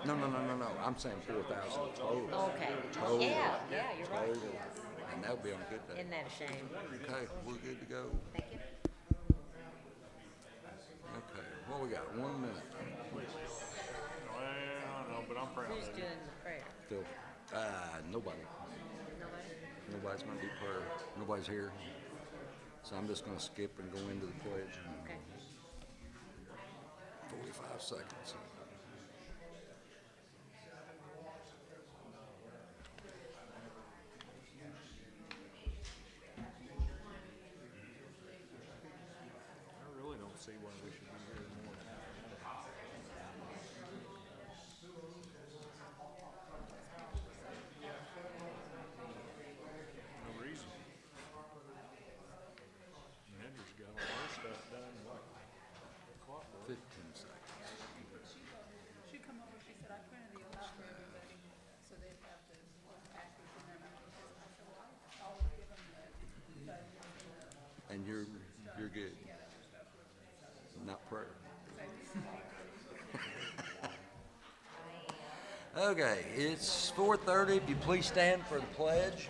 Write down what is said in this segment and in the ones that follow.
No. I'm saying 4,000 total. Okay. Total. Yeah, you're right. Total. And that would be on a good day. Isn't that a shame? Okay, we're good to go. Thank you. Okay, what we got? 1 minute. Well, no, but I'm proud Who's of you. doing the prayer? Phil. Nobody. Nobody? Nobody's going to do prayer. Nobody's here. So I'm just going to skip and go into the pledge. Okay. 45 seconds. I really don't see why we should be here more than half an hour. No reason. Nedra's got all her stuff done like clockwork. 15 seconds. She come over, she said, I printed the alarm for everybody, so they'd have the package in their mouth. I said, well, I always give them the budget and And you're good. Not prayer. Okay, it's 4:30. If you please stand for the pledge.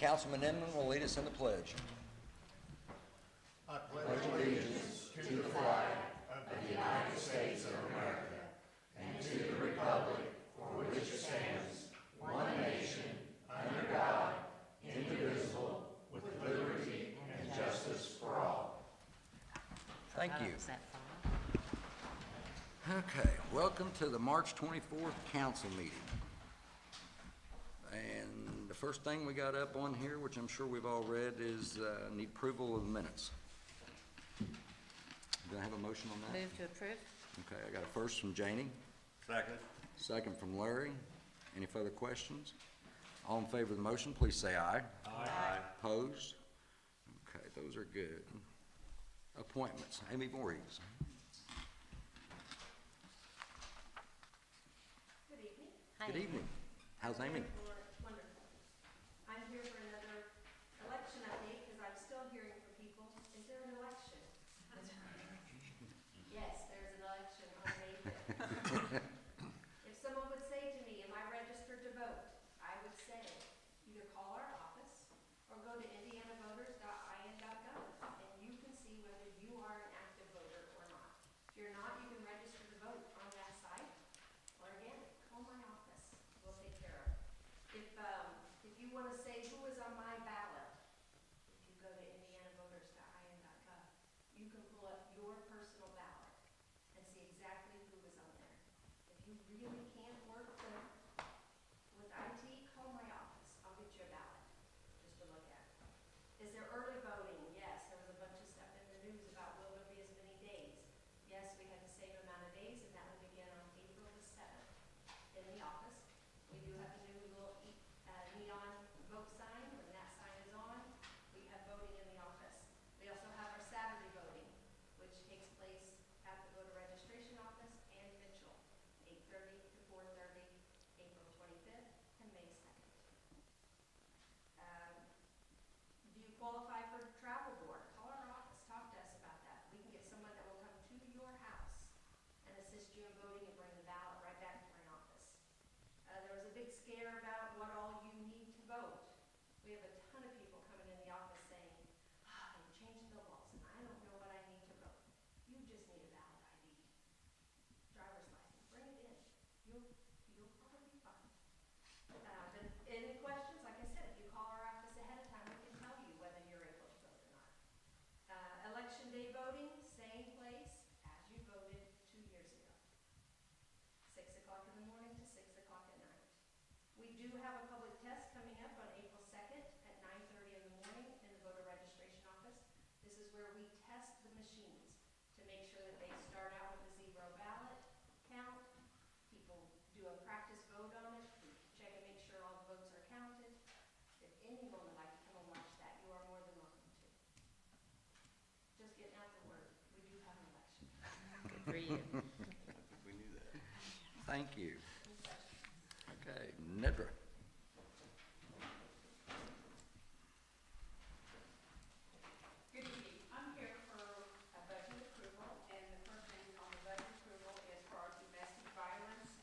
Councilman Inman will lead us in the pledge. Thank you. Is that fine? Okay, welcome to the March 24th council meeting. And the first thing we got up on here, which I'm sure we've all read, is need approval of the minutes. Do I have a motion on that? Move to approve? Okay, I got a first from Janie, Second. second from Larry. Any further questions? All in favor of the motion, please say aye. Aye. Opposed? Okay, those are good. Appointments, Amy Voorhees. Good evening. Hi. Good evening. How's Amy? Wonderful. I'm here for another election update because I'm still hearing from people, is there an election? Yes, there's an election on May 5th. If someone would say to me, am I registered to vote? I would say, either call our office or go to indianavoters.in.gov and you can see whether you are an active voter or not. If you're not, you can register to vote on that site. Or again, call my office, we'll take care of it. If you wanna say who is on my ballot, if you go to indianavoters.in.gov, you can pull up your personal ballot and see exactly who is on there. If you really can't work with IT, call my office, I'll get you a ballot, just to look at. Is there early voting? Yes, there was a bunch of stuff in the news about will there be as many days? Yes, we had the same amount of days, and that will begin on April the 7th in the office. We do have a new little neon vote sign. When that sign is on, we have voting in the office. We also have our Saturday voting, which takes place at the voter registration office and Mitchell, 8:30 to 4:30, April 25th and May 2nd. Do you qualify for travel board? Call our office, talk to us about that. We can get someone that will come to your house and assist you in voting and bring the ballot right back to my office. There was a big scare about what all you need to vote. We have a ton of people coming in the office saying, they changed the laws and I don't know what I need to vote. You just need a valid ID, driver's license, bring it in. You'll probably be fine. But any questions? Like I said, if you call our office ahead of time, we can tell you whether you're able to vote or not. Election day voting, same place as you voted 2 years ago. 6 o'clock in the morning to 6 o'clock at night. We do have a public test coming up on April 2nd at 9:30 in the morning in the voter registration office. This is where we test the machines to make sure that they start out with a 0 ballot count. People do a practice vote on it. We check and make sure all the votes are counted. If anyone would like to come and watch that, you are more than welcome to. Just getting out the word, we do have an election. Good for you. We knew that. Thank you. Okay, Nedra. Good evening. I'm here for a budget approval, and the first thing on the budget approval is for our domestic violence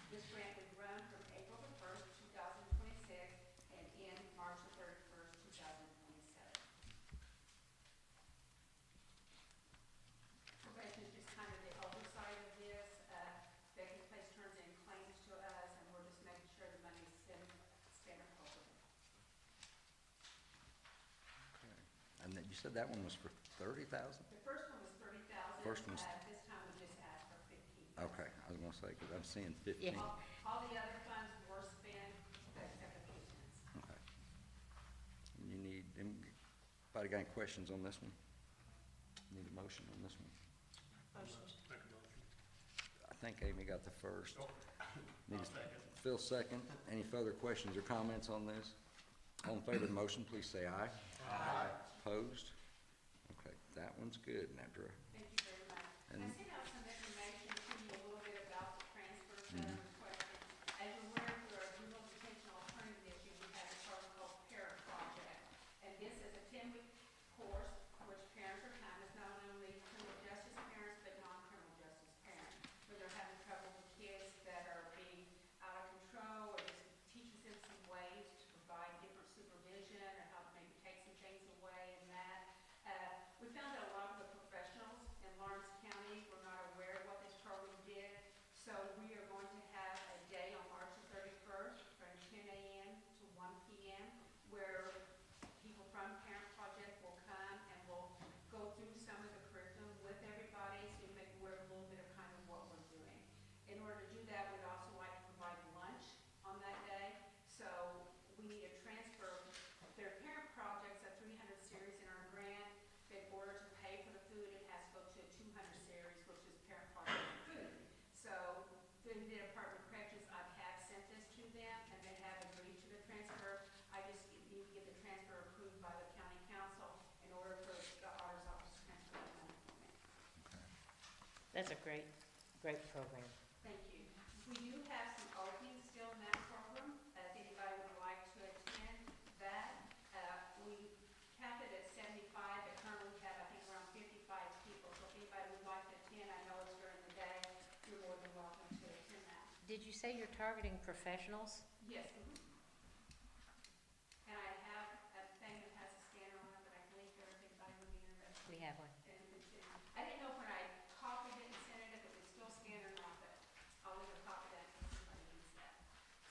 This grant would run from April the 1st, 2026, and end March the 31st, 2027. Probation is just kind of the oversight of this. Becky Place turns in claims to us, and we're just making sure the money's spent appropriately. Okay. And then you said that one was for 30,000? The first one was 30,000. First one's- This time we just asked for 15,000. Okay, I was gonna say, because I'm seeing 15. Yeah. All the other funds were spent except for payments. Okay. And you need, anybody got any questions on this one? Need a motion on this one? I think Amy got the first. Need a- Phil second. Any further questions or comments on this? All in favor of the motion, please say aye. Aye. Opposed? Okay, that one's good, Nedra. Thank you very much. And- I sent out some information to you a little bit about the transfer center question. As you're aware, through our juvenile detention alternative issue, we have a program called Para Project. And this is a 10-week course which parents are coming, it's not only criminal justice parents, but non-criminal justice parents, where they're having trouble with kids that are being out of control, or just teaches them some ways to provide different supervision, or how to maybe take some things away and that. We found that a lot of the professionals in Lawrence County were not aware of what this program did. So we are going to have a day on March the 31st from 10 a.m. to 1 p.m. where people from Parent Project will come and we'll go through some of the curriculum with everybody so you make aware of a little bit of kind of what we're doing. In order to do that, we'd also like to provide lunch on that day. So we need a transfer. Their parent project's a 300 series in our grant. In order to pay for the food, it has to go to a 200 series, which is parent project food. So through the Department of Corrections, I have sent this to them, and they have agreed to the transfer. I just need to get the transfer approved by the county council in order for the auditor's office to transfer the money for me. That's a great program. Thank you. We do have some openings still in that program, if anybody would like to attend that. We capped it at 75, but currently we have, I think, around 55 people. So if anybody would like to attend, I know it's during the day, you're more than welcome to attend that. Did you say you're targeting professionals? Yes. And I have a thing that has a scanner on it, but I can link there if anybody would be interested. We have one. I didn't know when I copied it and sent it if it would still scan or not, but I'll leave a copy of that if somebody needs that.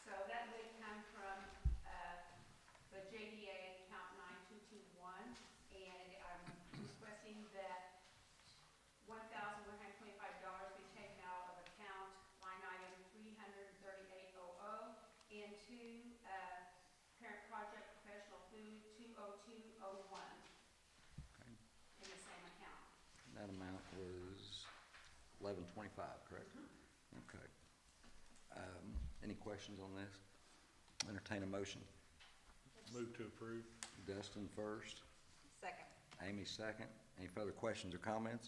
So that would come from, the JDA account 9221, and I'm requesting that $1,125 be taken out of account line item 33800 into, Parent Project Professional Food 20201 Okay. in the same account. That amount was 1125, correct? Okay. Any questions on this? Entertain a motion. Move to approve. Dustin first, Second. Amy second. Any further questions or comments?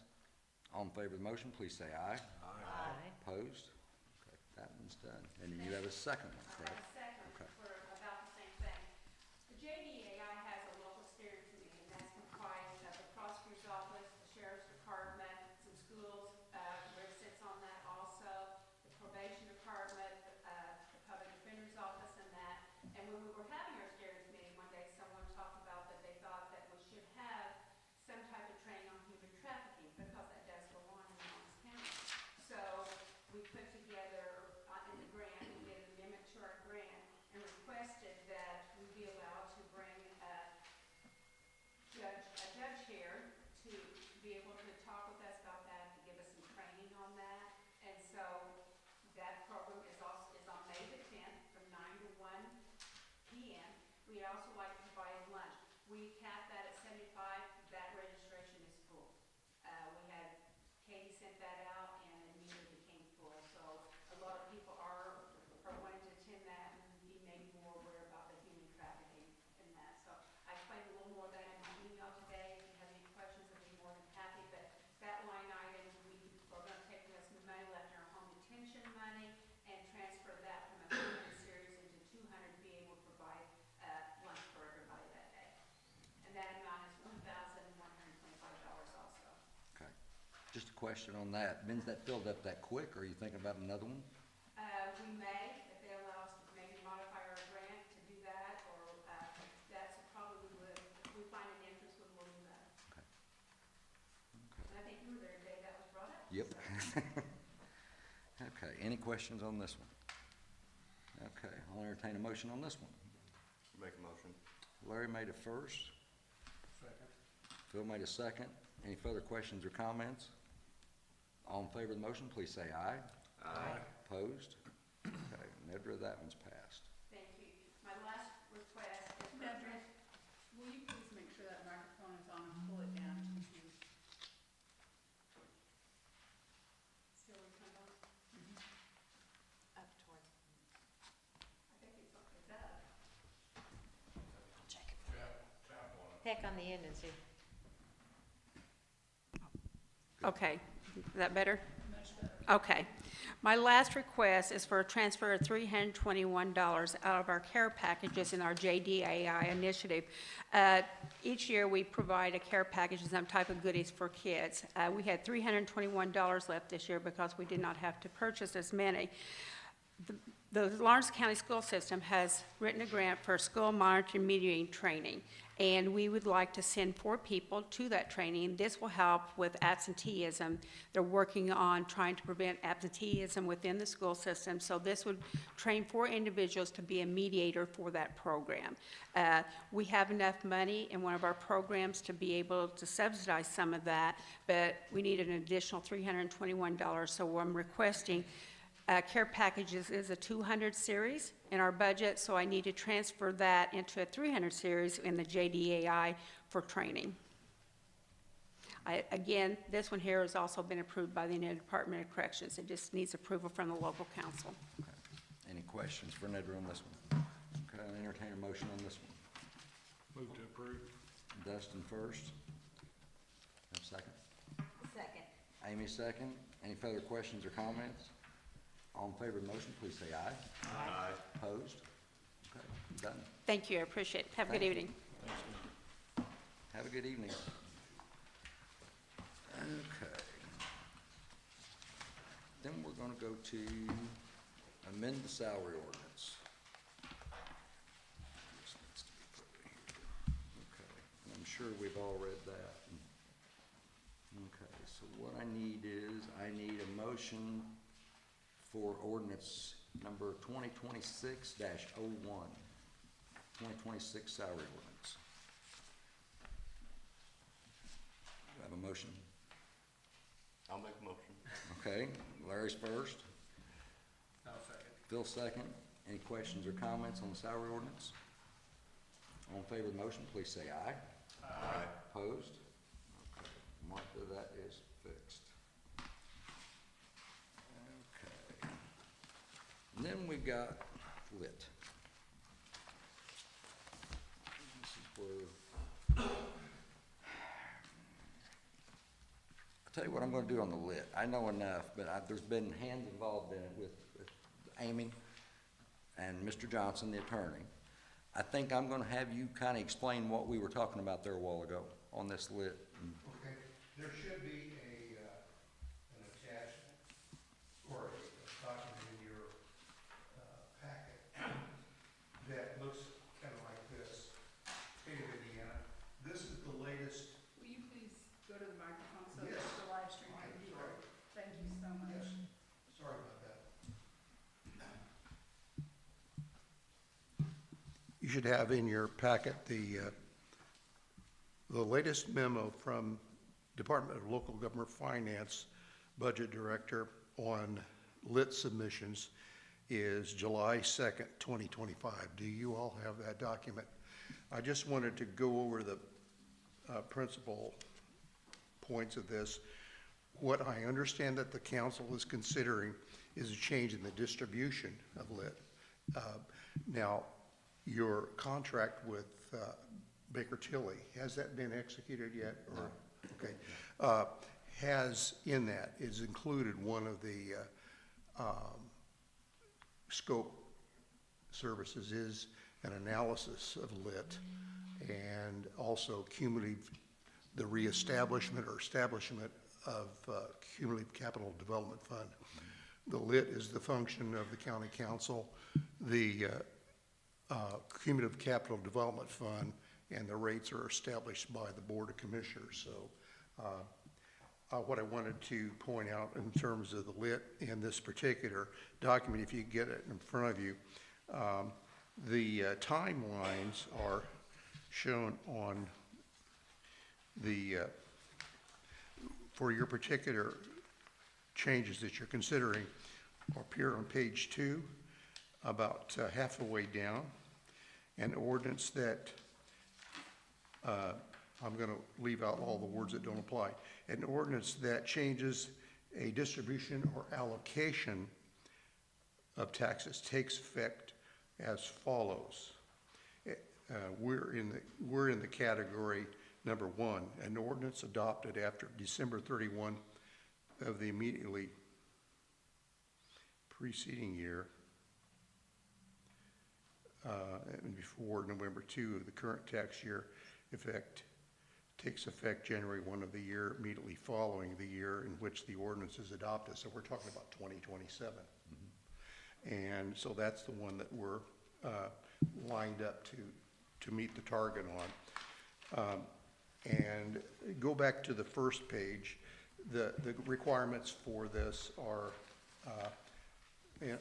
All in favor of the motion, please say aye. Aye. Opposed? Okay, that one's done. And then you have a second one, I have correct? a second Okay. for about the same thing. The JDAI has a local steering committee, and that's comprised of the prosecutor's office, the sheriff's department, some schools, Rick sits on that also, the probation department, the public defender's office and that. And when we were having our steering committee one day, someone talked about that they thought that we should have some type of training on human trafficking, because that does go on in Lawrence County. So we put together, in the grant, we did an amendment to our grant and requested that we be allowed to bring a judge here to be able to talk with us about that, to give us some training on that. And so that program is on May the 10th from 9 to 1 p.m. We'd also like to provide lunch. We capped that at 75, that registration is full. We had, Katie sent that out and it immediately became full. So a lot of people are wanting to attend that and be made more aware about the human trafficking and that. So I explained a little more of that in my email today. If you have any questions, I'd be more than happy. But that line item, we are going to take some money left in our home detention money and transfer that from a 300 series into 200 to be able to provide lunch for everybody that day. And that amount is $1,125 also. Okay. Just a question on that. When's that filled up that quick, or are you thinking about another one? We may Yep. Okay, any questions on this one? Okay, I'll entertain a motion on this one. Make a motion. Larry made a first. Second. Phil made a second. Any further questions or comments? All in favor of the motion, please say aye. Aye. Opposed? Okay, Nedra, that one's passed. Thank you. My last request is for. Nedra, will you please make sure that microphone is on and pull it down to you? Still turned on? Up towards. I think it's up. Peck on the end and see. Okay, is that better? Much better. Okay. My last request is for a transfer of $321 out of our care packages in our JDAI initiative. Each year, we provide a care package and some type of goodies for kids. We had $321 left this year because we did not have to purchase as many. The Lawrence County School System has written a grant for school monitoring metering training, and we would like to send 4 people to that training. This will help with absenteeism. They're working on trying to prevent absenteeism within the school system, so this would train 4 individuals to be a mediator for that program. We have enough money in one of our programs to be able to subsidize some of that, but we need an additional $321, so I'm requesting care packages is a 200 series in our budget, so I need to transfer that into a 300 series in the JDAI for training. Again, this one here has also been approved by the Indiana Department of Corrections. It just needs approval from the local council. Okay. Any questions for Nedra on this one? Okay, I'll entertain a motion on this one. Move to approve. Dustin first. Have a second. Second. Amy second. Any further questions or comments? All in favor of the motion, please say aye. Aye. Opposed? Okay, done. Thank you, I appreciate it. Have a good Thank you. evening. Thanks, Nedra. Have a good evening. Okay. Then we're gonna go to amend the salary ordinance. This needs to be put here. Okay, and I'm sure we've all read that. Okay, so what I need is, I need a motion for ordinance number 2026-01, 2026 salary ordinance. Do I have a motion? I'll make a motion. Okay, Larry's first. I'll second. Phil second. Any questions or comments on the salary ordinance? All in favor of the motion, please say aye. Aye. Opposed? Okay, Martha, that is fixed. Okay. And then we got lit. This is where, I'll tell you what I'm gonna do on the lit. I know enough, but there's been hands involved in it with Amy and Mr. Johnson, the attorney. I think I'm gonna have you kinda explain what we were talking about there a while ago on this lit. Okay, there should be an attachment or a document in your packet that looks kind of like this. State of Indiana, this is the latest. Will you please go to the microphone so Yes. that the live stream I can am hear? sorry. Thank you so much. Yes, sorry about that. You should have in your packet the latest memo from Department of Local Government Finance Budget Director on lit submissions is July 2nd, 2025. Do you all have that document? I just wanted to go over the principal points of this. What I understand that the council is considering is a change in the distribution of lit. Now, your contract with Baker Tilly, has that been executed yet? Or- Okay. Has in that is included one of the scope services is an analysis of lit and also cumulative, the reestablishment or establishment of cumulative capital development fund. The lit is the function of the county council. The cumulative capital development fund and the rates are established by the Board of Commissioners. So what I wanted to point out in terms of the lit in this particular document, if you get it in front of you, the timelines are shown on the, for your particular changes that you're considering, appear on page 2, about half the way down. An ordinance that, I'm going to leave out all the words that don't apply. An ordinance that changes a distribution or allocation of taxes takes effect as follows. We're in the category number 1, an ordinance adopted after December 31 of the immediately preceding year and before November 2 of the current tax year takes effect January 1 of the year immediately following the year in which the ordinance is adopted. So we're talking about 2027. And so that's the one that we're lined up to meet the target on. And go back to the first page. The requirements for this are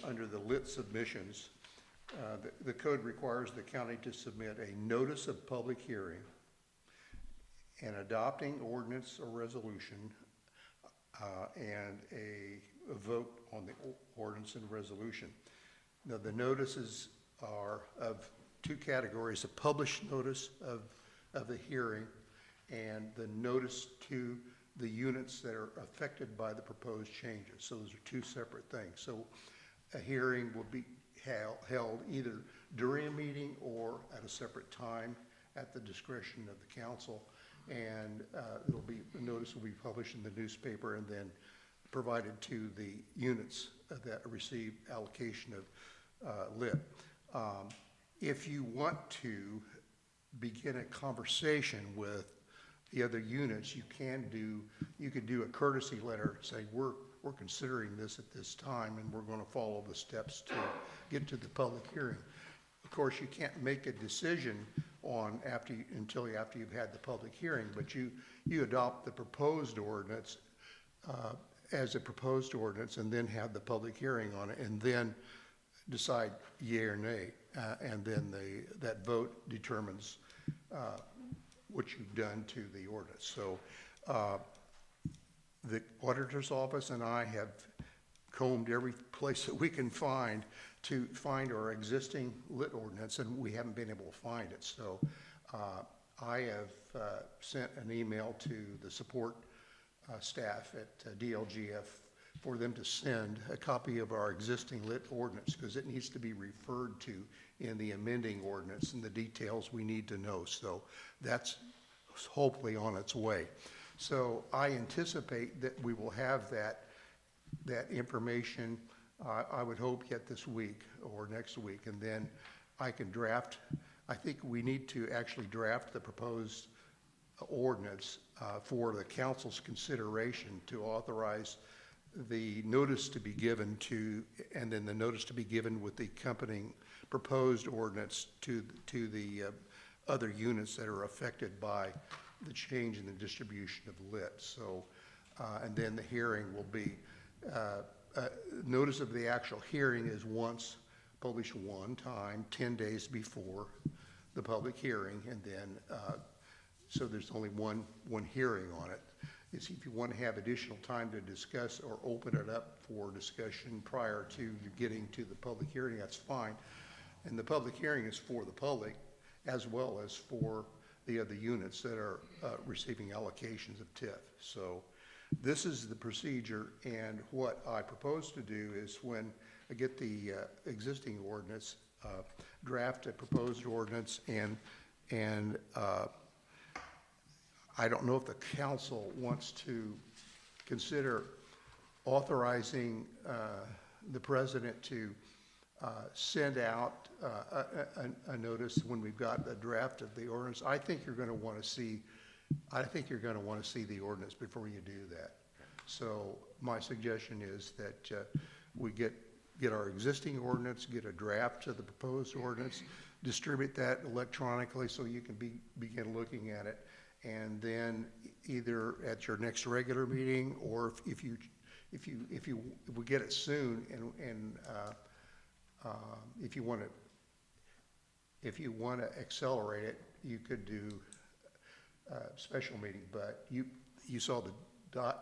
under the lit submissions. The code requires the county to submit a notice of public hearing, an adopting ordinance or resolution, and a vote on the ordinance and resolution. Now, the notices are of 2 categories: a published notice of the hearing and the notice to the units that are affected by the proposed changes. So those are 2 separate things. So a hearing will be held either during a meeting or at a separate time at the discretion of the council. And a notice will be published in the newspaper and then provided to the units that receive allocation of lit. If you want to begin a conversation with the other units, you could do a courtesy letter saying we're considering this at this time and we're going to follow the steps to get to the public hearing. Of course, you can't make a decision on after you've had the public hearing, but you adopt the proposed ordinance as a proposed ordinance and then have the public hearing on it and then decide yea or nay, and then that vote determines what you've done to the ordinance. So the auditor's office and I have combed every place that we can find to find our existing lit ordinance, and we haven't been able to find it. So I have sent an email to the support staff at DLGF for them to send a copy of our existing lit ordinance, because it needs to be referred to in the amending ordinance and the details we need to know. So that's hopefully on its way. So I anticipate that we will have that information, I would hope yet this week or next week, and then I can draft. I think we need to actually draft the proposed ordinance for the council's consideration to authorize the notice to be given to, and then the notice to be given with the accompanying proposed ordinance to the other units that are affected by the change in the distribution of lit. So, and then the hearing will be, notice of the actual hearing is once published one time, 10 days before the public hearing, and then, so there's only one hearing on it. Is if you want to have additional time to discuss or open it up for discussion prior to you getting to the public hearing, that's fine. And the public hearing is for the public as well as for the other units that are receiving allocations of TIF. So this is the procedure, and what I propose to do is when I get the existing ordinance, draft a proposed ordinance, and I don't know if the council wants to consider authorizing the president to send out a notice when we've got a draft of the ordinance. I think you're going to want to see the ordinance before you do that. So my suggestion is that we get our existing ordinance, get a draft of the proposed ordinance, distribute that electronically so you can begin looking at it. And then either at your next regular meeting, or if we get it soon, and if you want to accelerate it, you could do a special meeting. But you saw the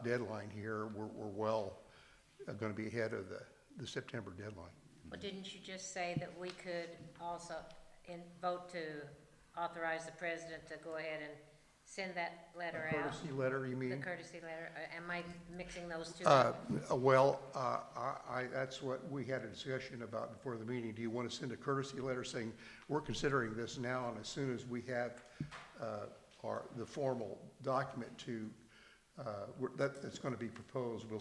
deadline here. We're well going to be ahead of the September deadline. Well, didn't you just say that we could also vote to authorize the president to go ahead and send that letter out? Courtesy letter, you mean? The courtesy letter, am I mixing those two? Well, that's what we had a discussion about before the meeting. Do you want to send a courtesy letter saying, we're considering this now, and as soon as we have the formal document that's going to be proposed, we'll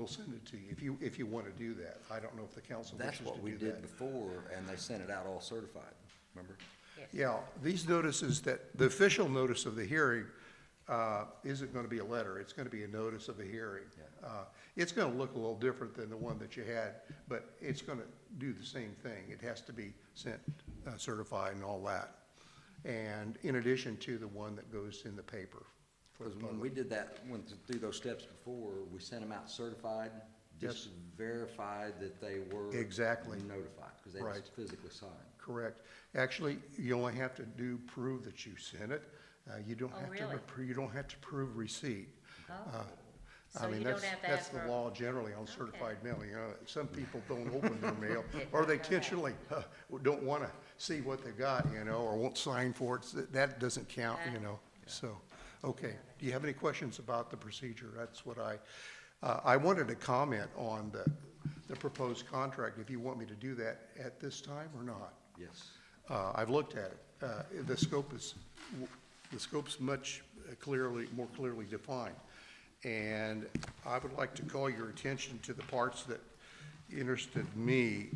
send it to you, if you want to do that. I don't know if the council wishes to do that. That's what we did before, and they sent it out all certified, remember? Yes. Yeah, these notices, the official notice of the hearing isn't going to be a letter. It's going to be a notice of a hearing. Yeah. It's going to look a little different than the one that you had, but it's going to do the same thing. It has to be sent certified and all that. And in addition to the one that goes in the paper. Because when we did that, went through those steps before, we sent them out certified, just to verify that they were Exactly. notified, because they Right. just physically signed. Correct. Actually, you only have to prove that you sent it. You don't Oh, have to, really? you don't have to prove receipt. Oh. I So mean, you don't that's, have to that's have the for- law generally on certified mail. You know, some people don't open their mail, or they intentionally don't want to see what they got, you know, or won't sign for it. So that doesn't count, you know, so. Okay, do you have any questions about the procedure? That's what I wanted to comment on the proposed contract, if you want me to do that at this time or not. Yes. I've looked at it. The scope's much more clearly defined. And I would like to call your attention to the parts that interested me.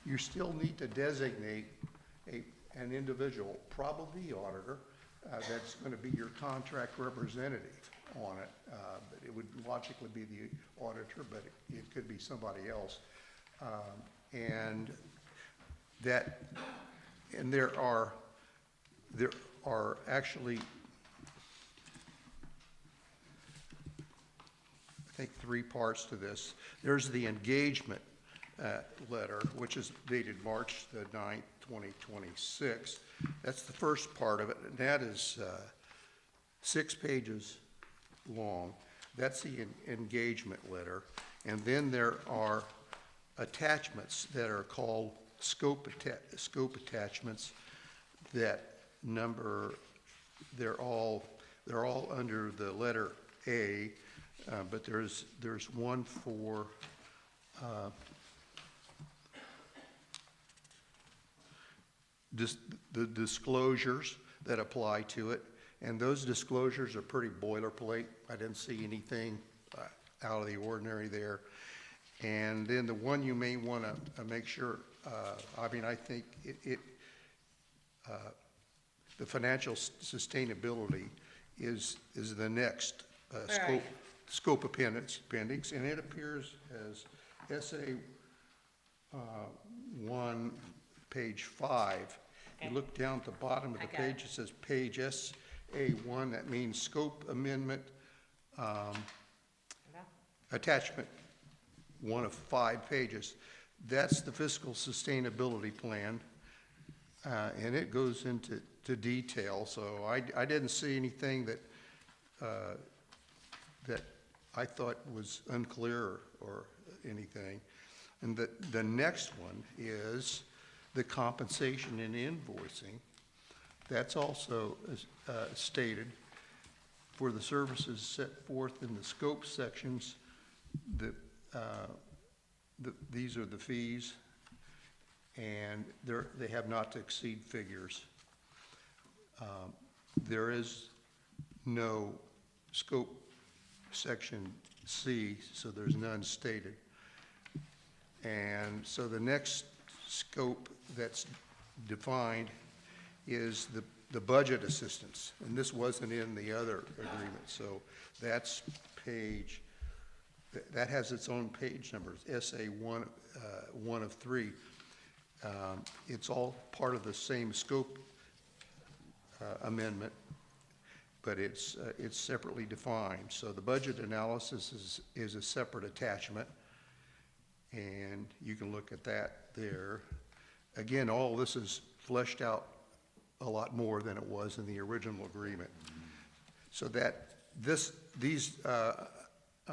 You still need to designate an individual, probably the auditor, that's going to be your contract representative on it. But it would logically be the auditor, but it could be somebody else. And there are actually, I think, 3 parts to this. There's the engagement letter, which is dated March the 9th, 2026. That's the first part of it, and that is 6 pages long. That's the engagement letter. And then there are attachments that are called scope attachments that number, they're all under the letter A, but there's one for the disclosures that apply to it, and those disclosures are pretty boilerplate. I didn't see anything out of the ordinary there. And then the one you may want to make sure, I mean, I think the financial sustainability is the next Right. scope appendix, and it appears as SA 1, page 5. You Okay. look down at the bottom of I the got it. page, it says page SA1, that means scope amendment, attachment 1 of 5 pages. That's the fiscal sustainability plan, and it goes into detail. So I didn't see anything that I thought was unclear or anything. And the next one is the compensation and invoicing. That's also stated for the services set forth in the scope sections. These are the fees, and they have not to exceed figures. There is no scope section C, so there's none stated. And so the next scope that's defined is the budget assistance, and this wasn't in the other agreement, so that's page, that has its own page numbers, SA 1 of 3. It's all part of the same scope amendment, but it's separately defined. So the budget analysis is a separate attachment, and you can look at that there. Again, all this is fleshed out a lot more than it was in the original agreement. So that these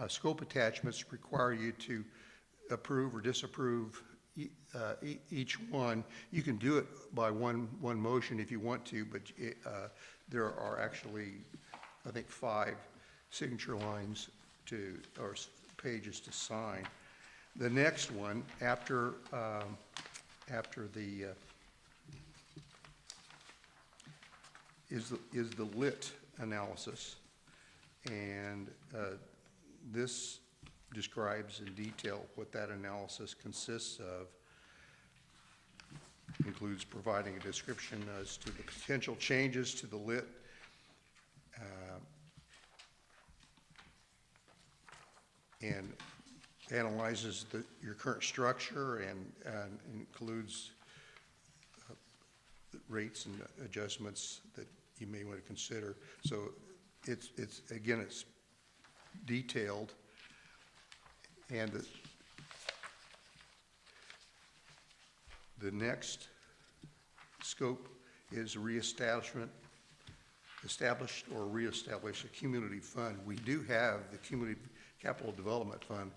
scope attachments require you to approve or disapprove each one. You can do it by one motion if you want to, but there are actually, I think, 5 signature lines or pages to sign. The next one, after the is the lit analysis, and this describes in detail what that analysis consists of. Includes providing a description as to the potential changes to the lit, and analyzes your current structure and includes rates and adjustments that you may want to consider. So it's again, it's detailed, and the next scope is established or reestablish a cumulative fund. We do have the cumulative capital development fund.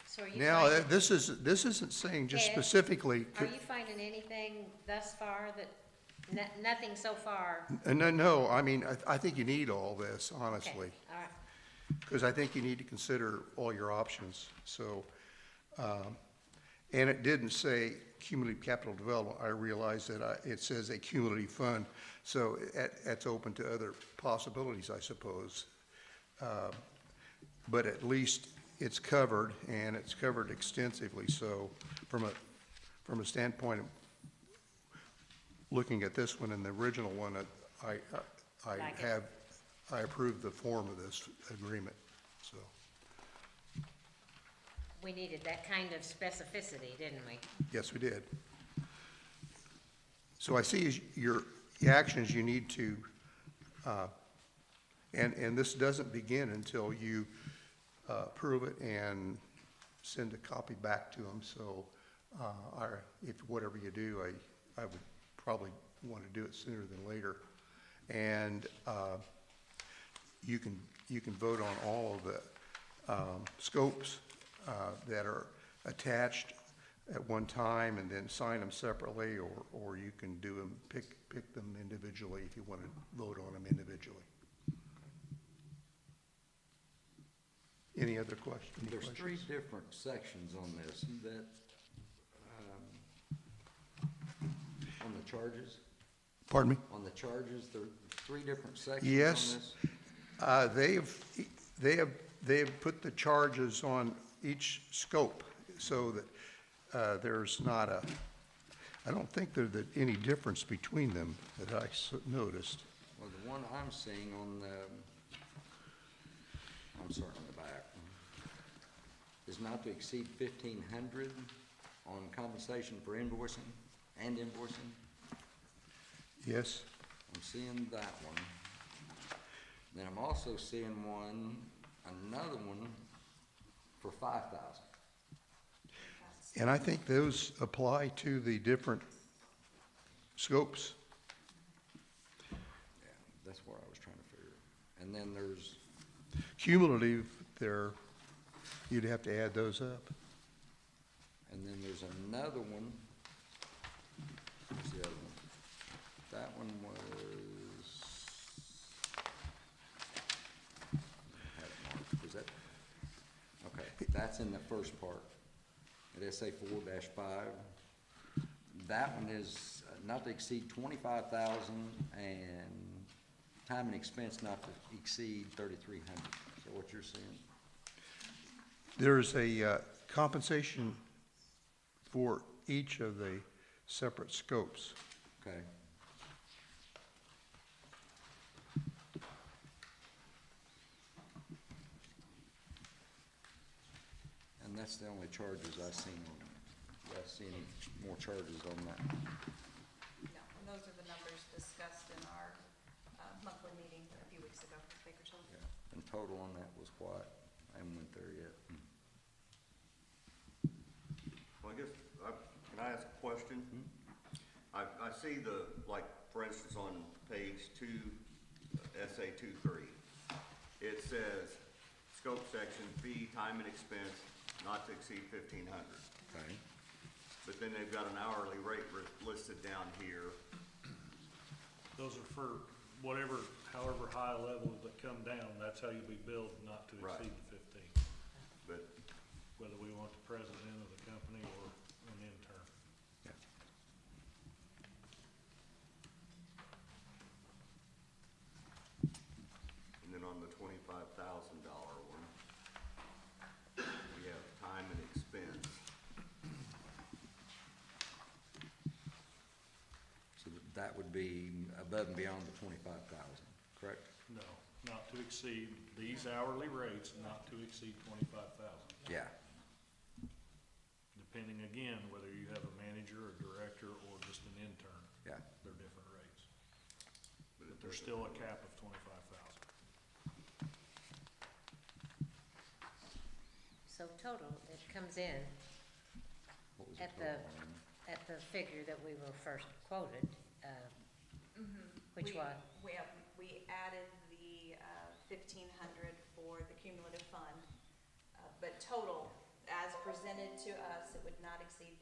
So are you Now, finding- this isn't saying just Ed, specifically. Are you finding anything thus far that, nothing so far? No, I mean, I think you need all this, Okay, honestly, all right. because I think you need to consider all your options, so. And it didn't say cumulative capital development. I realize that it says a cumulative fund, so that's open to other possibilities, I suppose. But at least it's covered, and it's covered extensively, so from a standpoint of looking at this one and the original one, I Like it. approve the form of this agreement, so. We needed that kind of specificity, didn't we? Yes, we did. So I see your actions you need to, and this doesn't begin until you approve it and send a copy back to them, so if whatever you do, I would probably want to do it sooner than later. And you can vote on all of the scopes that are attached at one time and then sign them separately, or you can do them, pick them individually if you want to vote on them individually. Any other questions? There's 3 different sections on this, that, on the charges, Pardon me? on the charges, there are 3 different sections on Yes. this? They've put the charges on each scope so that there's not I don't think there's any difference between them that I noticed. Well, the one I'm seeing on the, I'm sorry, on the back, is not to exceed 1,500 on compensation for invoicing and invoicing. Yes? I'm seeing that one. Then I'm also seeing another one for 5,000. And I think those apply to the different scopes. Yeah, that's what I was trying to figure. And then there's, Cumulative, you'd have to add those up. and then there's another one. What's the other one? That one was, I had it marked. Was that, okay, that's in the first part. At SA 4-5. That one is not to exceed 25,000 and time and expense not to exceed 3,300. Is that what you're seeing? There's a compensation for each of the separate scopes. Okay. That's the only charges I seen. I see any more charges on that? No, and those are the numbers discussed in our monthly meeting a few weeks ago with Bakersfield. Yeah. And total on that was what? I haven't went there yet. Well, I guess, can I ask a question? I see the, like, for instance, on page 2, SA 2-3, it says, scope section, fee, time and expense, not to exceed 1,500. Okay. But then they've got an hourly rate listed down here. Those are for whatever, however high levels that come down, that's how you'll be billed, not to Right. exceed the 15, But, whether we want the president of the company or an intern. Yeah. and then on the $25,000 one, we have time and expense. So that would be above and beyond the 25,000, correct? No, not to exceed, these hourly rates, not to exceed 25,000. Yeah. Depending again, whether you have a manager, a director, or just an intern, Yeah. they're different rates. But But there's still a cap of 25,000. So total, it comes in What was at total the, on at the figure that we were first quoted, which We- was, We added the 1,500 for the cumulative fund, but total, as presented to us, it would not exceed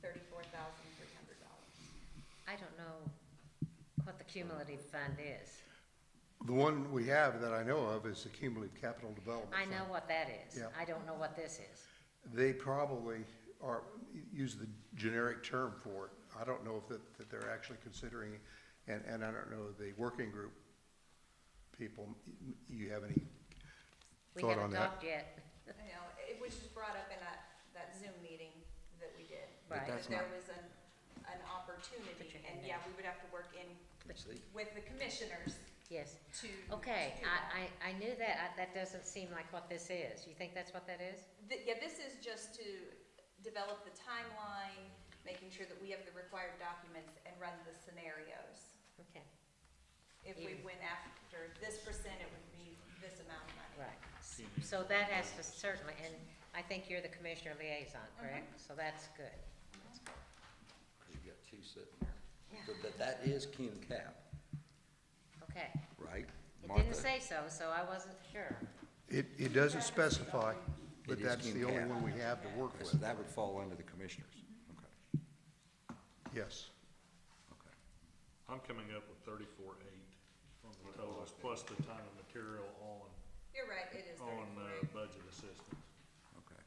$34,300. I don't know what the cumulative fund is. The one we have that I know of is the cumulative capital development I fund. know what that is. Yeah. I don't know what this is. They probably use the generic term for it. I don't know if that they're actually considering, and I don't know, the working group people, you have any We thought on haven't that? talked yet. You know, it was just brought up in that Zoom meeting that we did. But that that's There not- was an opportunity, Put your and hand yeah, down. we would have to work in See? with the commissioners Yes. to. Okay, to do that. I knew that. That doesn't seem like what this is. You think that's what that is? Yeah, this is just to develop the timeline, making sure that we have the required documents and run the scenarios. Okay, If we went after this percent, it would be this amount of money. right. So that has to certainly, and I think you're the commissioner liaison, correct? So that's good. That's good. Because you got two sitting there. Yeah. But that is cum cap, Okay. right? It Martha? didn't say so, so I wasn't sure. It doesn't specify, but It is that's the cum only cap. one we have to work So with. that would fall under the commissioners. Okay, Yes. okay. I'm coming up with 34,800 on the totals, plus the time and material You're right, it is on 34. budget assistance. Okay.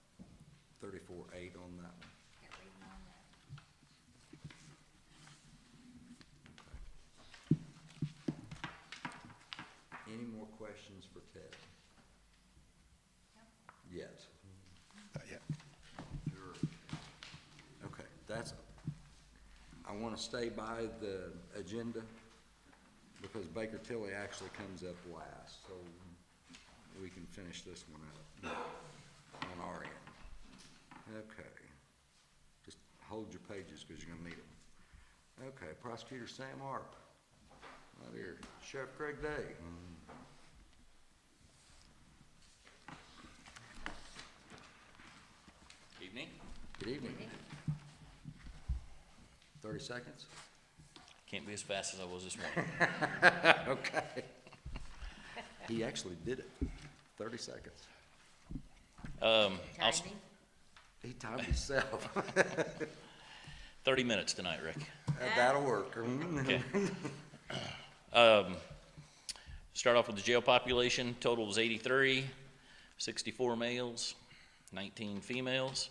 34,800 on that one. Can't read mine yet. Any more questions for Ted? Yet? Not yet. Sure. Okay, I want to stay by the agenda because Baker Tilly actually comes up last, so we can finish this one up on our end. Okay. Just hold your pages because you're gonna need them. Okay, Prosecutor Sam Arp. Right here. Sheriff Craig Day. Evening. Good evening. 30 seconds? Can't be as fast as I was this morning. Okay. He actually did it. 30 seconds. I'll s- Timing? He timed himself. 30 minutes tonight, Rick. That'll work. Okay. Start off with the jail population. Total is 83, 64 males, 19 females.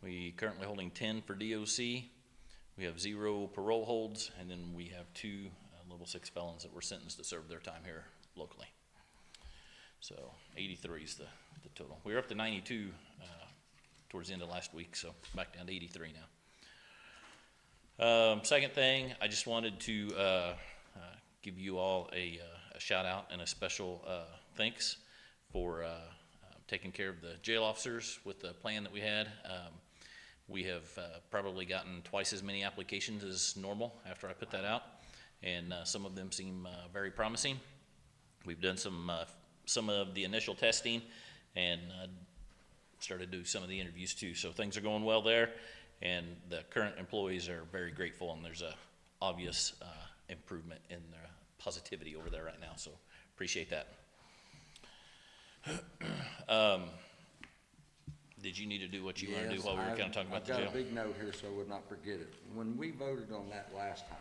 We currently holding 10 for DOC. We have 0 parole holds, and then we have 2 level 6 felons that were sentenced to serve their time here locally. So 83 is the total. We were up to 92 towards the end of last week, so back down to 83 now. Second thing, I just wanted to give you all a shout out and a special thanks for taking care of the jail officers with the plan that we had. We have probably gotten twice as many applications as normal after I put that out, and some of them seem very promising. We've done some of the initial testing and started to do some of the interviews too. So things are going well there, and the current employees are very grateful, and there's a obvious improvement in their positivity over there right now. So appreciate that. Did you need to do what you want to do while we were kind of talking about the jail? I've got a big note here so I would not forget it. When we voted on that last time,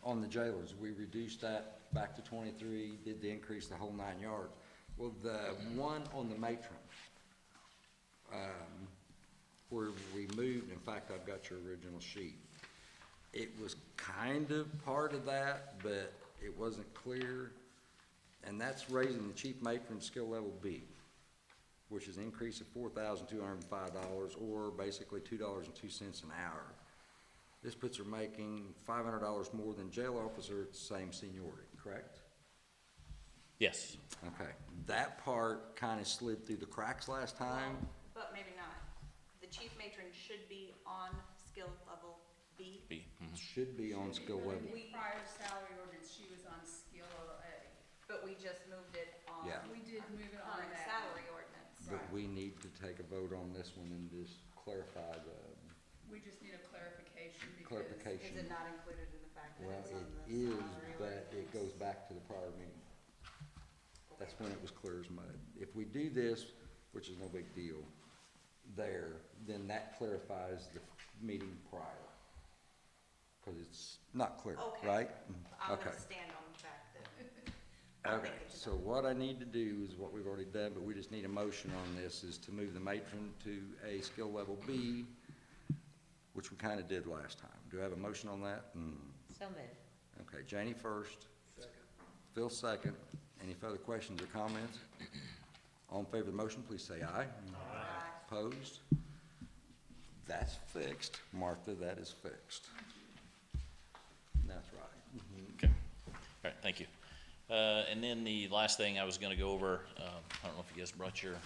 on the jailers, we reduced that back to 23, did the increase the whole 9 yards. Well, the one on the matron, where we moved, in fact, I've got your original sheet. It was kind of part of that, but it wasn't clear. And that's raising the chief matron skill level B, which is an increase of $4,205, or basically $2.02 an hour. This puts her making $500 more than jail officer at the same seniority, correct? Yes. Okay, that part kind of slid through the cracks last time. But maybe not. The chief matron should be on skill level B. B. Mhm. Should be on skill level. Prior salary ordinance, she was on skill A. But we just moved it on Yeah. We did move it on current that. salary ordinance. But we need to take a vote on this one and just clarify the We just need a clarification because. clarification. Is it not included in the fact that Well, it's on it the is, salary but it ordinance? goes back to the prior meeting. That's when it was clear as mud. If we do this, which is no big deal, there, then that clarifies the meeting prior. Cause it's not clear, Okay. right? I'm Okay. gonna stand on the fact that. Okay, so what I need to do is what we've already done, but we just need a motion on this, is to move the matron to a skill level B, which we kinda did last time. Do I have a motion on that? So moved. Okay, Janie first. Phil second. Any further questions or comments? All in favor of the motion, please say aye. Aye. Opposed? That's fixed. Martha, that is fixed. That's right. Okay. All right, thank you. And then the last thing I was gonna go over, I don't know if you guys brought your,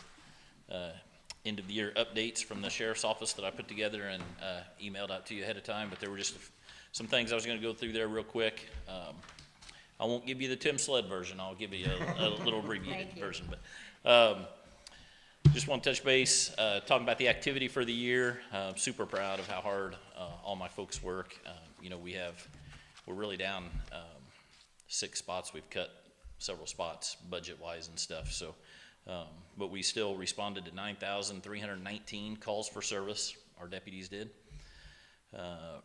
end of the year updates from the sheriff's office that I put together and, emailed out to you ahead of time, but there were just some things I was gonna go through there real quick. I won't give you the Tim Sled version, I'll give you a little abbreviated Thank you. version, but, just want to touch base, talking about the activity for the year. Super proud of how hard, all my folks work. You know, we're really down, 6 spots. We've cut several spots budget-wise and stuff, so, but we still responded to 9,319 calls for service, our deputies did.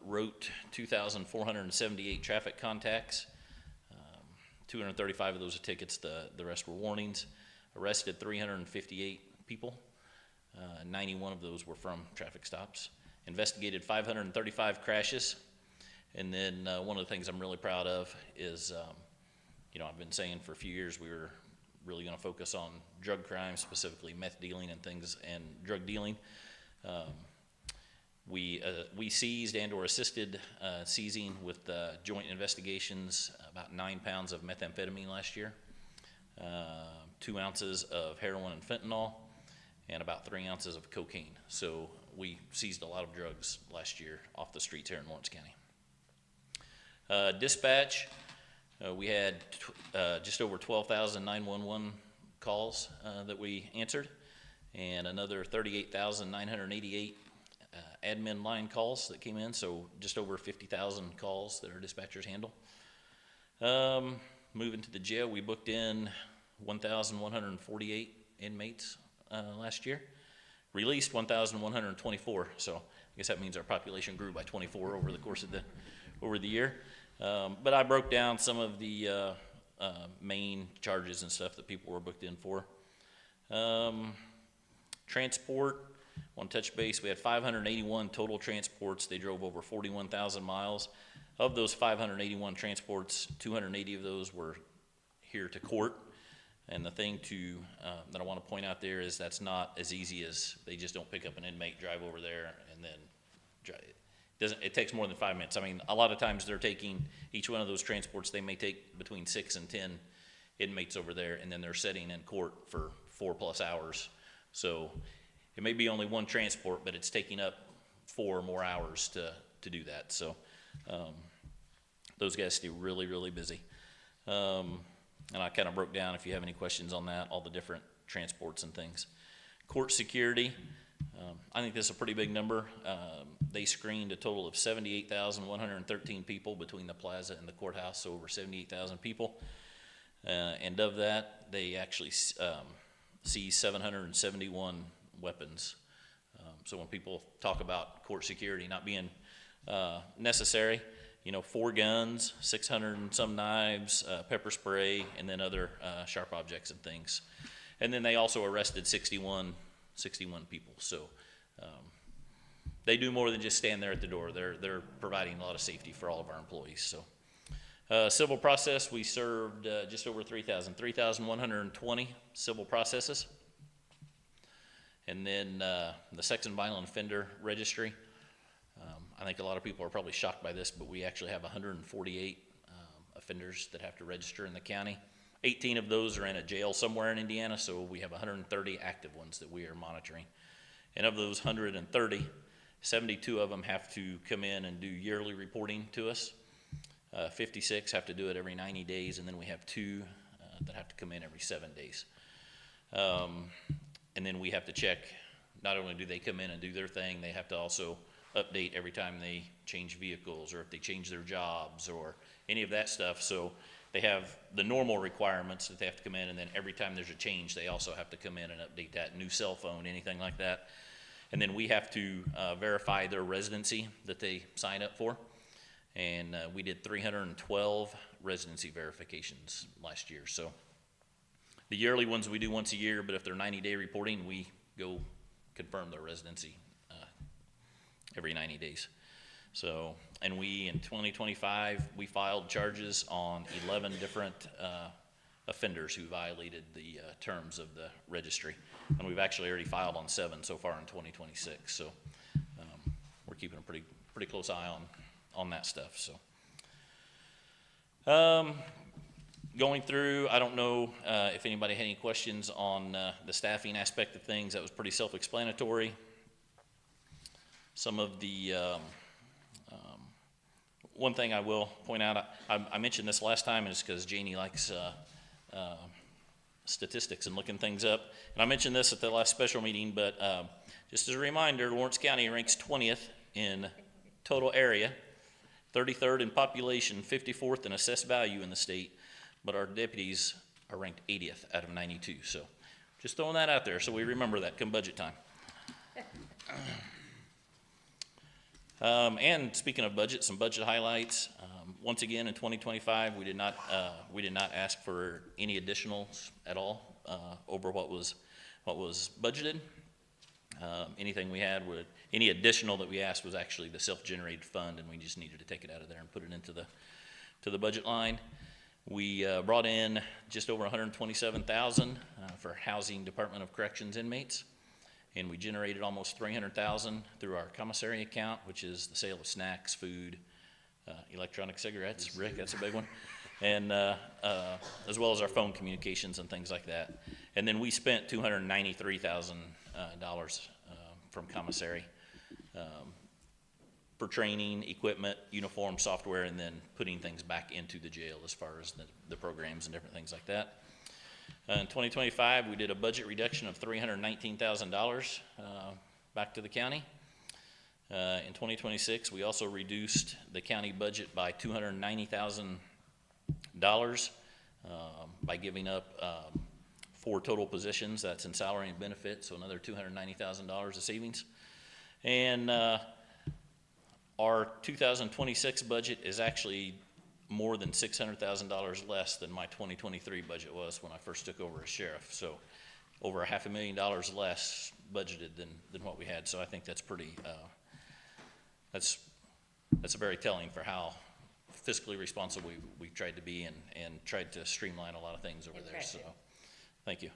Wrote 2,478 traffic contacts. 235 of those are tickets, the rest were warnings. Arrested 358 people. 91 of those were from traffic stops. Investigated 535 crashes. And then one of the things I'm really proud of is, you know, I've been saying for a few years we were really going to focus on drug crime, specifically meth dealing and things, and drug dealing. We seized and or assisted seizing with joint investigations about 9 pounds of methamphetamine last year, 2 ounces of heroin and fentanyl, and about 3 ounces of cocaine. So we seized a lot of drugs last year off the streets here in Lawrence County. Dispatch, we had just over 12,000 911 calls that we answered, and another 38,988 admin line calls that came in, so just over 50,000 calls that our dispatchers handle. Moving to the jail, we booked in 1,148 inmates last year. Released 1,124, so I guess that means our population grew by 24 over the course of the year. But I broke down some of the main charges and stuff that people were booked in for. Transport, want to touch base, we had 581 total transports. They drove over 41,000 miles. Of those 581 transports, 280 of those were here to court. And the thing that I want to point out there is that's not as easy as they just don't pick up an inmate, drive over there, and then drive. It takes more than 5 minutes. I mean, a lot of times they're taking, each one of those transports, they may take between 6 and 10 inmates over there, and then they're sitting in court for 4+ hours. So it may be only one transport, but it's taking up 4 more hours to do that. So those guys stay really, really busy. And I kind of broke down, if you have any questions on that, all the different transports and things. Court security, I think this is a pretty big number. They screened a total of 78,113 people between the plaza and the courthouse, so over 78,000 people. And of that, they actually seized 771 weapons. So when people talk about court security not being necessary, 4 guns, 600 and some knives, pepper spray, and then other sharp objects and things. And then they also arrested 61 people. So they do more than just stand there at the door. They're providing a lot of safety for all of our employees. So civil process, we served just over 3,120 civil processes. And then the sex and violent offender registry. I think a lot of people are probably shocked by this, but we actually have 148 offenders that have to register in the county. 18 of those are in a jail somewhere in Indiana, so we have 130 active ones that we are monitoring. And of those 130, 72 of them have to come in and do yearly reporting to us. 56 have to do it every 90 days, and then we have 2 that have to come in every 7 days. And then we have to check, not only do they come in and do their thing, they have to also update every time they change vehicles or if they change their jobs or any of that stuff. So they have the normal requirements that they have to come in, and then every time there's a change, they also have to come in and update that new cell phone, anything like that. And then we have to verify their residency that they sign up for. And we did 312 residency verifications last year. So the yearly ones we do once a year, but if they're 90-day reporting, we go confirm their residency every 90 days. So, and we, in 2025, we filed charges on 11 different offenders who violated the terms of the registry. And we've actually already filed on 7 so far in 2026. So we're keeping a pretty close eye on that stuff. So going through, I don't know if anybody had any questions on the staffing aspect of things. That was pretty self-explanatory. Some of the, one thing I will point out, I mentioned this last time, and it's because Janie likes statistics and looking things up. And I mentioned this at the last special meeting, but just as a reminder, Lawrence County ranks 20th in total area, 33rd in population, 54th in assessed value in the state, but our deputies are ranked 80th out of 92. So just throwing that out there so we remember that come budget time. And speaking of budget, some budget highlights. Once again, in 2025, we did not ask for any additionals at all over what was budgeted. Anything we had, any additional that we asked was actually the self-generated fund, and we just needed to take it out of there and put it into the budget line. We brought in just over $127,000 for Housing Department of Corrections inmates. And we generated almost $300,000 through our commissary account, which is the sale of snacks, food, electronic cigarettes. Rick, that's a big one. And as well as our phone communications and things like that. And then we spent $293,000 from commissary for training, equipment, uniform, software, and then putting things back into the jail as far as the programs and different things like that. In 2025, we did a budget reduction of $319,000 back to the county. In 2026, we also reduced the county budget by $290,000 by giving up 4 total positions. That's in salary and benefits, so another $290,000 of savings. And our 2026 budget is actually more than $600,000 less than my 2023 budget was when I first took over as sheriff. So over $500,000 less budgeted than what we had. So I think that's pretty, that's very telling for how fiscally responsible we tried to be and tried to streamline a lot of things over there. So thank you.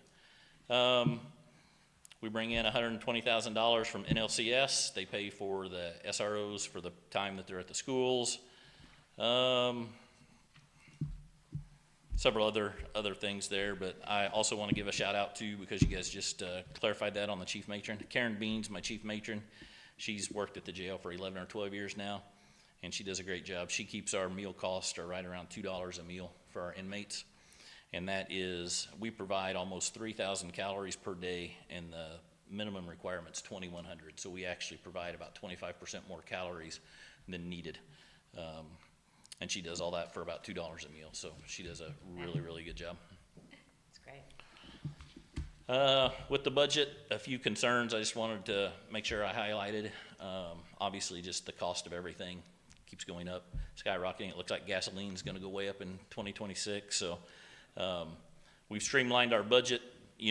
We bring in $120,000 from NLCS. They pay for the SROs for the time that they're at the schools. several other things there, but I also want to give a shout out to, because you guys just clarified that on the chief matron, Karen Beans, my chief matron. She's worked at the jail for 11 or 12 years now, and she does a great job. She keeps our meal costs are right around $2 a meal for our inmates, and that is, we provide almost 3,000 calories per day, and the minimum requirement's 2,100. So we actually provide about 25% more calories than needed. And she does all that for about $2 a meal, so she does a really, really good job. That's great. With the budget, a few concerns I just wanted to make sure I highlighted. Obviously, just the cost of everything keeps going up, skyrocketing. It looks like gasoline's gonna go way up in 2026, so we've streamlined our budget,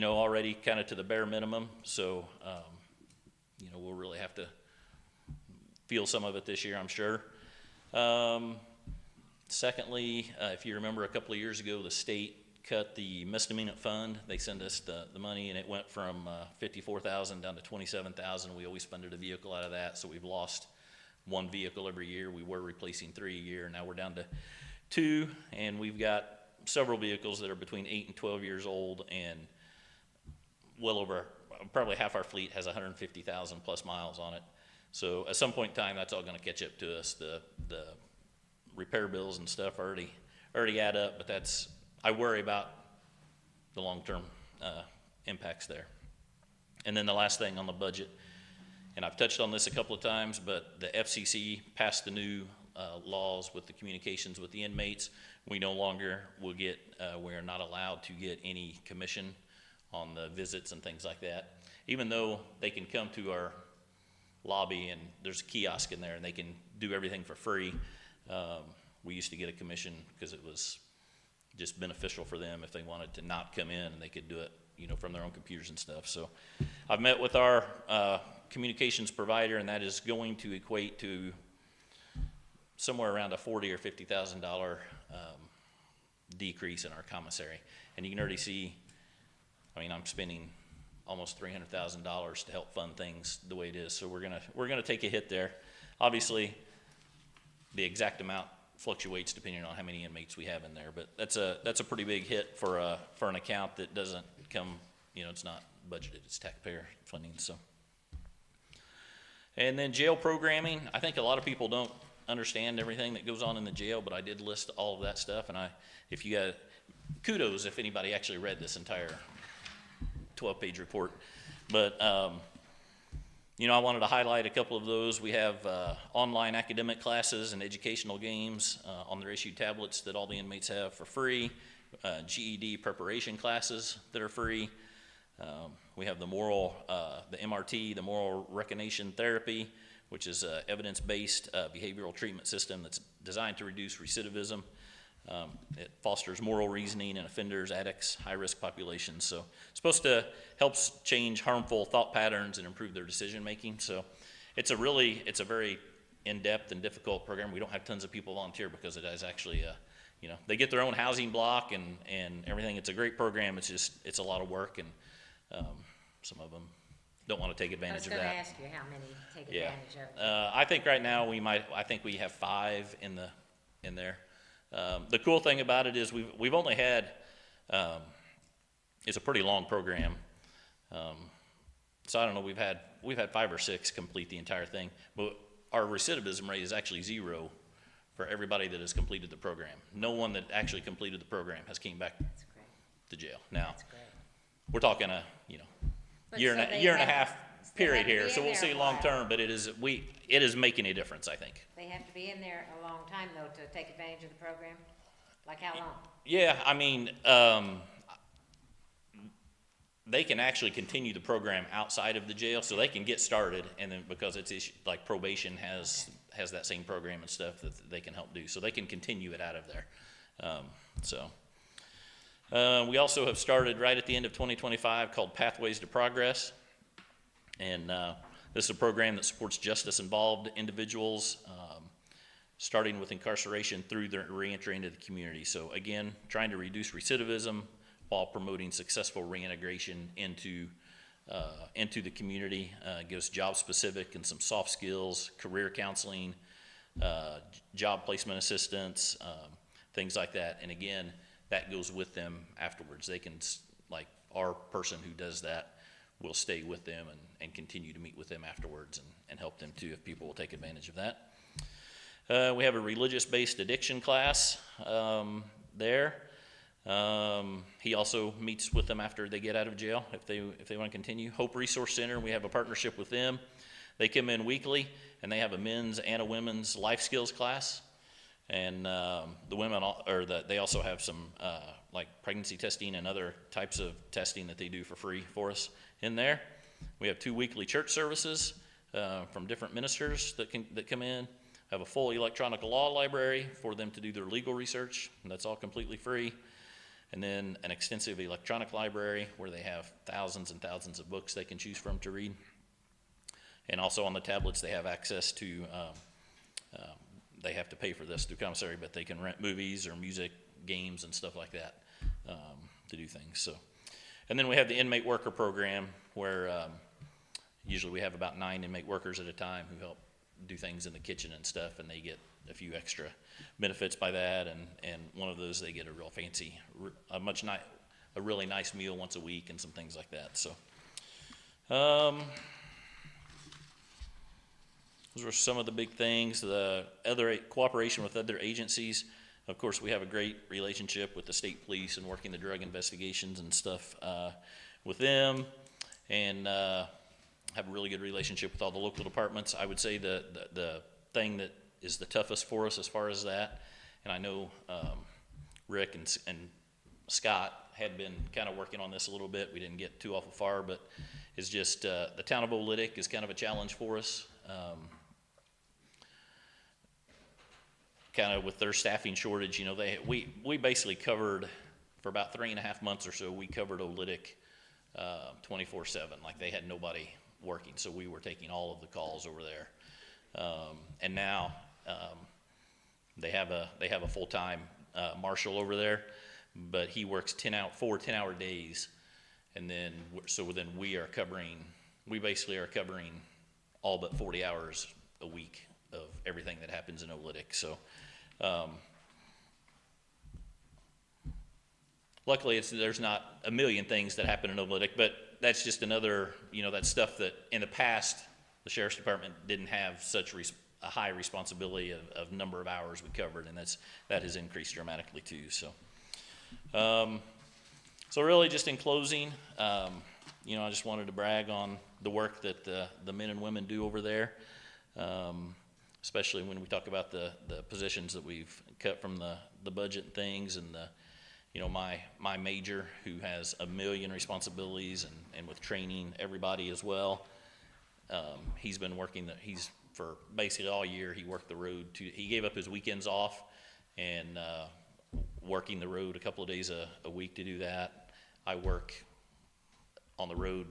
already kind of to the bare minimum, so, we'll really have to feel some of it this year, I'm sure. Secondly, if you remember a couple of years ago, the state cut the misdemeanor fund. They send us the money, and it went from $54,000 down to $27,000. We always funded a vehicle out of that, so we've lost one vehicle every year. We were replacing 3 a year. Now we're down to 2, and we've got several vehicles that are between 8 and 12 years old, and well over, probably half our fleet has 150,000 plus miles on it. So at some point in time, that's all gonna catch up to us. The repair bills and stuff already add up, but I worry about the long-term impacts there. And then the last thing on the budget, and I've touched on this a couple of times, but the FCC passed the new laws with the communications with the inmates. We no longer will get, we're not allowed to get any commission on the visits and things like that. Even though they can come to our lobby and there's a kiosk in there and they can do everything for free, we used to get a commission because it was just beneficial for them if they wanted to not come in, and they could do it, from their own computers and stuff. So I've met with our communications provider, and that is going to equate to somewhere around a $40,000 or $50,000 decrease in our commissary. And you can already see, I'm spending almost $300,000 to help fund things the way it is. So we're gonna take a hit there. Obviously, the exact amount fluctuates depending on how many inmates we have in there, but that's a pretty big hit for an account that doesn't come, it's not budgeted, it's taxpayer funding. So, and then jail programming. I think a lot of people don't understand everything that goes on in the jail, but I did list all of that stuff, and if you got kudos if anybody actually read this entire 12-page report, but I wanted to highlight a couple of those. We have online academic classes and educational games on their issued tablets that all the inmates have for free, GED preparation classes that are free. We have the MRT, the moral recognition therapy, which is an evidence-based behavioral treatment system that's designed to reduce recidivism. It fosters moral reasoning in offenders, addicts, high-risk populations. So it's supposed to help change harmful thought patterns and improve their decision-making. So it's a very in-depth and difficult program. We don't have tons of people volunteer because it is actually, they get their own housing block and everything. It's a great program. It's a lot of work, and some of them don't want to take advantage of that. I was gonna ask you how many take advantage of it. I think right now I think we have 5 in there. The cool thing about it is we've only had, it's a pretty long program. So I don't know, we've had 5 or 6 complete the entire thing, but our recidivism rate is actually 0 for everybody that has completed the program. No one that actually completed the program has came back That's great. to jail. Now, That's great. we're talking a, But year so and they a have- half they period have to here, be so in we'll there see a long while. term, but it is making a difference, I think. They have to be in there a long time, though, to take advantage of the program? Like how long? Yeah, they can actually continue the program outside of the jail, so they can get started, and then because it's like probation has that same program and stuff that they can help do, so they can continue it out of there. We also have started right at the end of 2025 called Pathways to Progress, and this is a program that supports justice-involved individuals, starting with incarceration through their reentry into the community. So again, trying to reduce recidivism while promoting successful reintegration into the community. Gives job-specific and some soft skills, career counseling, job placement assistance, things like that. And again, that goes with them afterwards. They can, like, our person who does that will stay with them and continue to meet with them afterwards and help them too, if people will take advantage of that. We have a religious-based addiction class there. He also meets with them after they get out of jail, if they want to continue. Hope Resource Center, we have a partnership with them. They come in weekly, and they have a men's and a women's life skills class. And the women, they also have some like pregnancy testing and other types of testing that they do for free for us in there. We have 2 weekly church services from different ministers that come in. Have a full electronic law library for them to do their legal research, and that's all completely free. And then an extensive electronic library where they have thousands and thousands of books they can choose from to read. And also on the tablets, they have access to, they have to pay for this through commissary, but they can rent movies or music, games, and stuff like that to do things. So, and then we have the inmate worker program where usually we have about 9 inmate workers at a time who help do things in the kitchen and stuff, and they get a few extra benefits by that. And one of those, they get a real fancy, a really nice meal once a week and some things like that. So. Those were some of the big things. The other cooperation with other agencies. Of course, we have a great relationship with the state police and working the drug investigations and stuff with them, and have a really good relationship with all the local departments. I would say the thing that is the toughest for us as far as that, and I know Rick and Scott had been kind of working on this a little bit. We didn't get too awful far, but it's just the town of Oolitic is kind of a challenge for us. Kind of with their staffing shortage, you know, we basically covered for about 3.5 months or so. We covered Oolitic 24/7, like they had nobody working, so we were taking all of the calls over there. And now they have a full-time marshal over there, but he works 4 10-hour days, and then we basically are covering all but 40 hours a week of everything that happens in Oolitic. So luckily there's not a million things that happen in Oolitic, but that's just another, you know, that stuff that in the past the Sheriff's Department didn't have such a high responsibility of number of hours we covered, and that has increased dramatically too. So really just in closing, you know, I just wanted to brag on the work that the men and women do over there, especially when we talk about the positions that we've cut from the budget and things, and you know, my major who has 1 million responsibilities and with training everybody as well. He's been working he's for basically all year. He worked the road he gave up his weekends off and working the road a couple of days a week to do that. I work on the road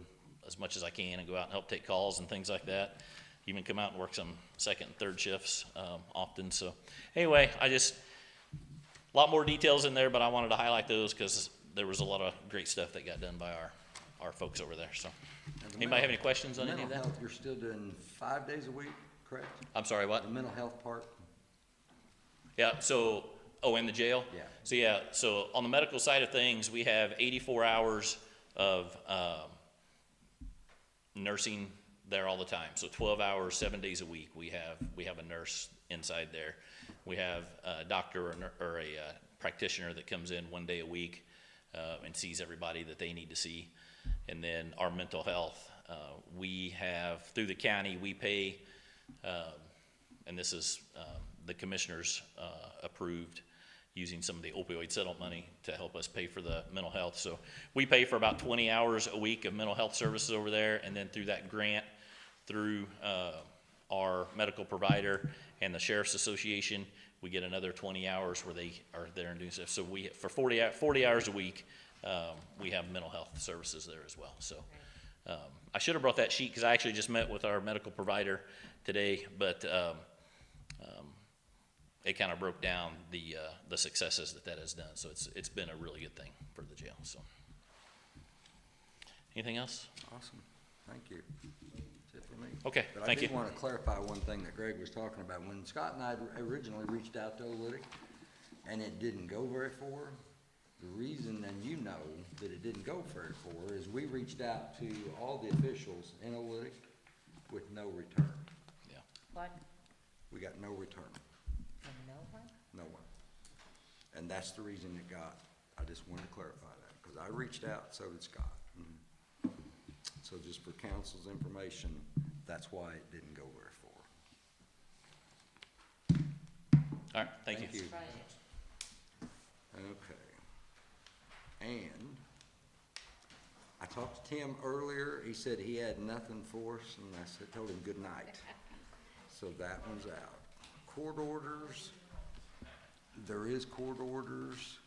as much as I can and go out and help take calls and things like that. Even come out and work some 2nd and 3rd shifts often. So anyway, a lot more details in there, but I wanted to highlight those because there was a lot of great stuff that got done by our folks over there. So anybody have any questions on any of that? Mental health, you're still doing 5 days a week, correct? I'm sorry, what? The mental health part? Yeah, so, in the jail? Yeah. So on the medical side of things, we have 84 hours of nursing there all the time. So 12 hours, 7 days a week, we have a nurse inside there. We have a doctor or a practitioner that comes in 1 day a week and sees everybody that they need to see. And then our mental health, we have, through the county, we pay, and this is the commissioners approved, using some of the opioid settlement money to help us pay for the mental health. So we pay for about 20 hours a week of mental health services over there, and then through that grant, through our medical provider and the Sheriff's Association, we get another 20 hours where they are there and doing stuff. So we, for 40 hours a week, we have mental health services there as well. So I should have brought that sheet because I actually just met with our medical provider today, but it kind of broke down the successes that has done. So it's been a really good thing for the jail. So anything else? Awesome, thank you. That's it for me. Okay, But thank I you. did want to clarify one thing that Greg was talking about. When Scott and I originally reached out to Oolitic, and it didn't go very far, The reason, and you know, that it didn't go very far is we reached out to all the officials in Olytic with no return. Yeah. What? We got no return, From no one? no one. And that's the reason it got, I just wanted to clarify that, because I reached out, so did Scott. So just for council's information, that's why it didn't go very far. All right, thank you. Surprising. Okay. And I talked to Tim earlier. He said he had nothing for us, and I said, told him good night. So that one's out. Court orders. There is court orders.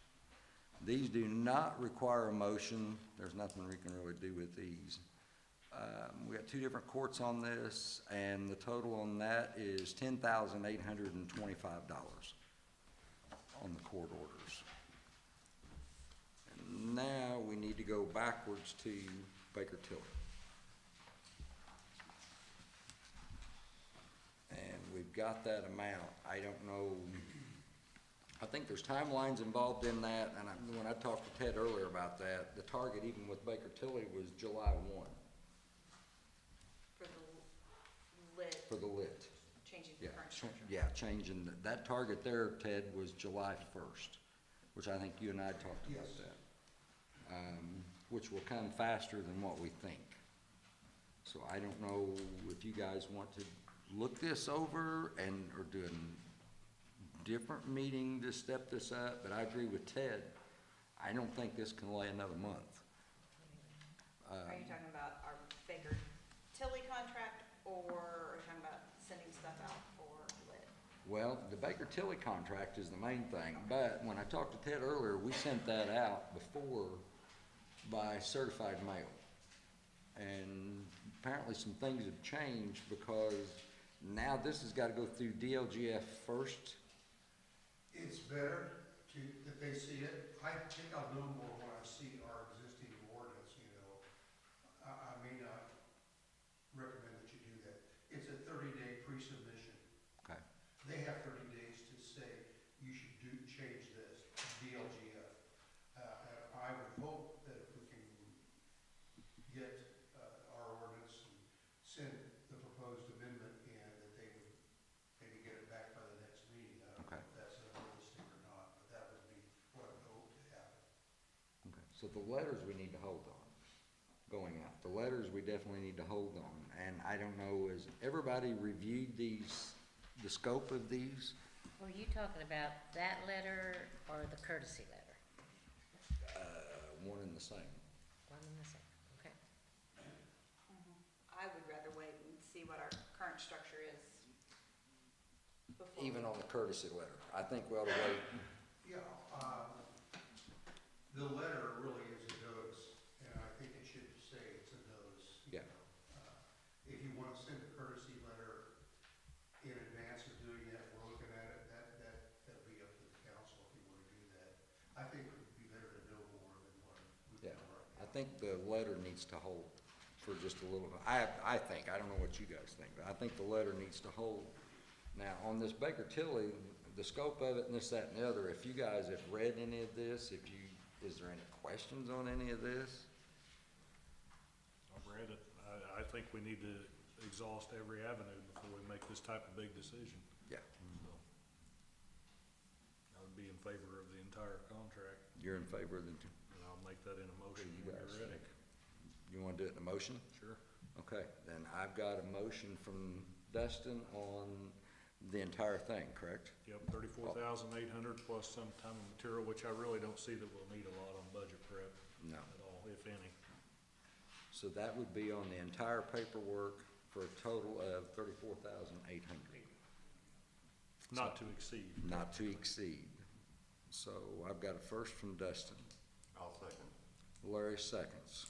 These do not require a motion. There's nothing we can really do with these. We got two different courts on this, and the total on that is $10,825 on the court orders. And now we need to go backwards to Baker Tilly. And we've got that amount. I don't know, I think there's timelines involved in that, and when I talked to Ted earlier about that, the target even with Baker Tilly was July 1 For the lit, for the lit. changing the Yeah, current structure. yeah, changing, that target there, Ted, was July 1st, which I think you and I talked about Yes. that. Which will come faster than what we think. So I don't know if you guys want to look this over and, or do a different meeting to step this up, but I agree with Ted. I don't think this can lay another month. Are you talking about our Baker Tilly contract, or are you talking about sending stuff out for lit? Well, the Baker Tilly contract is the main thing, but when I talked to Ted earlier, we sent that out before by certified mail. And apparently some things have changed because now this has gotta go through DLGF first. It's better to, that they see it. I think I'll know more when I see our existing ordinance, you know. I may not recommend that you do that. It's a 30-day pre-submission. Okay. They have 30 days to say, you should change this, DLGF. And I would hope that if we can get our ordinance and send the proposed amendment in, that they would maybe get it back by the next meeting. I don't know Okay. if that's realistic or not, but that would be what I hope to happen. Okay, so the letters we need to hold on, going out. The letters we definitely need to hold on, and I don't know, has everybody reviewed these, the scope of these? Were you talking about that letter or the courtesy letter? One and the same. One and the same, okay. I would rather wait and see what our current structure is before. Even on the courtesy letter, I think we ought to wait. Yeah, the letter really is a notice, and I think it should say it's a notice. You Yeah. know. If you want to send a courtesy letter in advance of doing that, we're looking at it, that'd be up to the council if you want to do that. I think it would be better to know more than what we Yeah, know right I now. think the letter needs to hold for just a little, I think, I don't know what you guys think, but I think the letter needs to hold. Now, on this Baker Tilly, the scope of it and this, that, and the other, if you guys have read any of this, is there any questions on any of this? I've read it. I think we need to exhaust every avenue before we make this type of big decision. Yeah, So, I would be in favor of the entire contract, you're in favor of the, and I'll make that in a motion you when guys you're ready. think? You wanna do it in a motion? Sure. Okay, then I've got a motion from Dustin on the entire thing, correct? Yep, 34,800 plus some time and material, which I really don't see that we'll need a lot on budget prep No. at all, if any. So that would be on the entire paperwork for a total of $34,800. Not to exceed. Not to exceed. So I've got a first from Dustin. I'll second. Larry seconds.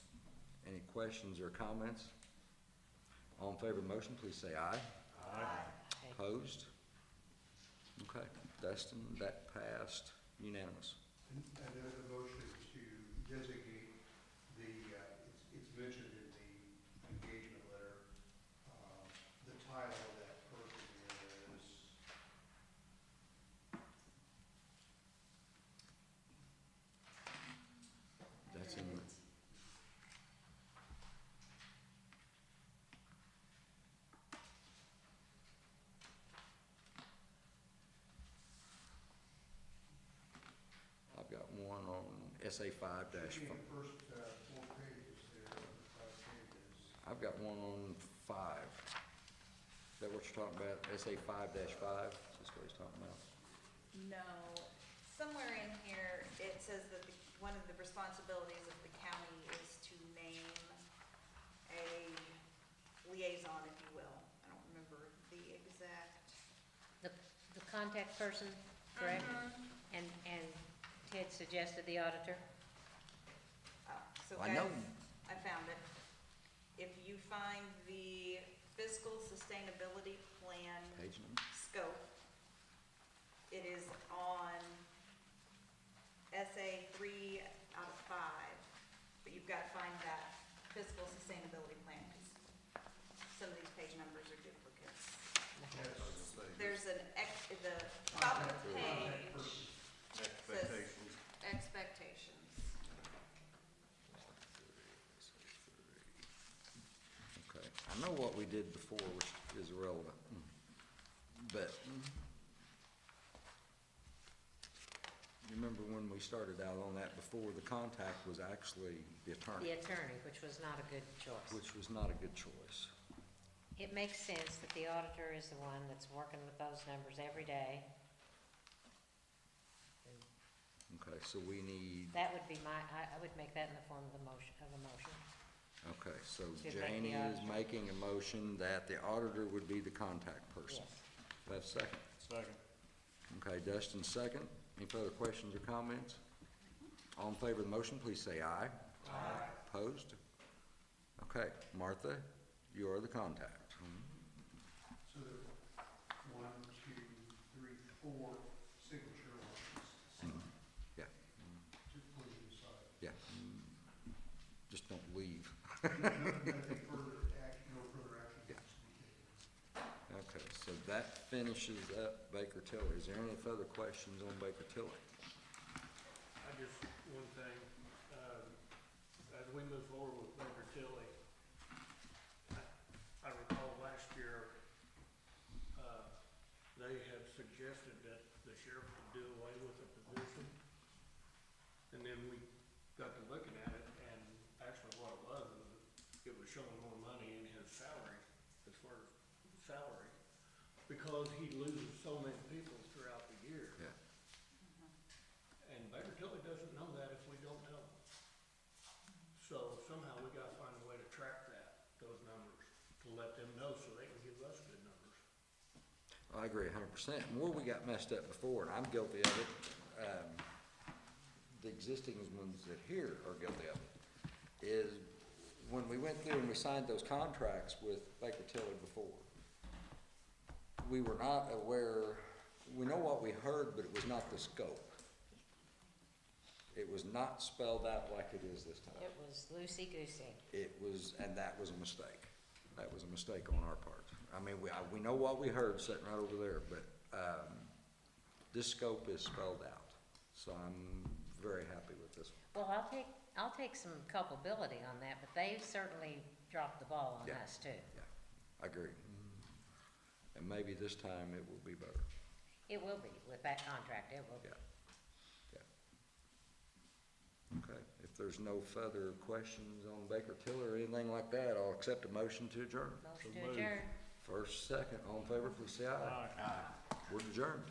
Any questions or comments? All in favor of the motion, please say aye. Aye. Opposed? Okay, Dustin, that passed unanimous. And then the motion to designate the, it's mentioned in the engagement letter, the title of that person is, SA 5 dash. Should be in the first, 4 pages there, 5 pages. I've got one on 5. Is that what you're talking about? SA 5 dash 5? Is this what he's talking about? No, somewhere in here, it says that one of the responsibilities of the county is to name a liaison, if you will. I don't remember the exact. The contact person, correct? And Ted suggested the auditor? So I guys, know. I found it. If you find the fiscal sustainability plan Page number? scope, it is on SA 3 out of 5, but you've got to find that fiscal sustainability plan, because some of these page numbers are duplicates. There's an the top of the page says Expectations. expectations. Okay, I know what we did before, which is irrelevant, but you remember when we started out on that before, the contact was actually the attorney, The attorney, which was not a good choice. which was not a good choice. It makes sense that the auditor is the one that's working with those numbers every day. Okay, so we need, That would be I would make that in the form of a motion. okay, so make the Janie is auditor. making a motion that the auditor would be the contact person. Yes. Do I have a second? Second. Okay, Dustin, second. Any further questions or comments? All in favor of the motion, please say aye. Aye. Opposed? Okay, Martha, you are the contact. So there are 1, 2, 3, 4 signature lines. Yeah, To please decide. yeah. Just don't leave. Nothing further action, no further action needs to be taken. Okay, so that finishes up Baker Tilly. Is there any further questions on Baker Tilly? One thing, as we move forward with Baker Tilly, I recall last year, they had suggested that the sheriff could do away with the position. And then we got to looking at it, and actually what it was showing more money in his salary, as far as salary, because he loses so many people throughout the year. Yeah. And Baker Tilly doesn't know that if we don't tell them. So somehow we gotta find a way to track those numbers, to let them know so they can give us good numbers. I agree 100%. And where we got messed up before, and I'm guilty of it, the existing ones that here are guilty of it, is when we went through and we signed those contracts with Baker Tilly before, we were not aware, we know what we heard, but it was not the scope. It was not spelled out like it is this time. It was loosey-goosey. It was, and that was a mistake. That was a mistake on our part. I mean, we know what we heard sitting right over there, but, this scope is spelled out. So I'm very happy with this one. Well, I'll take some culpability on that, but they certainly dropped the ball on Yeah. us too. Yeah, I agree. And maybe this time it will be better. It will be, with that contract, it will be. Yeah. Yeah. Okay, if there's no further questions on Baker Tilly or anything like that, I'll accept a motion to adjourn. Motion So to moved. adjourn. First, second, all in favor, please say aye. Aye. We're adjourned.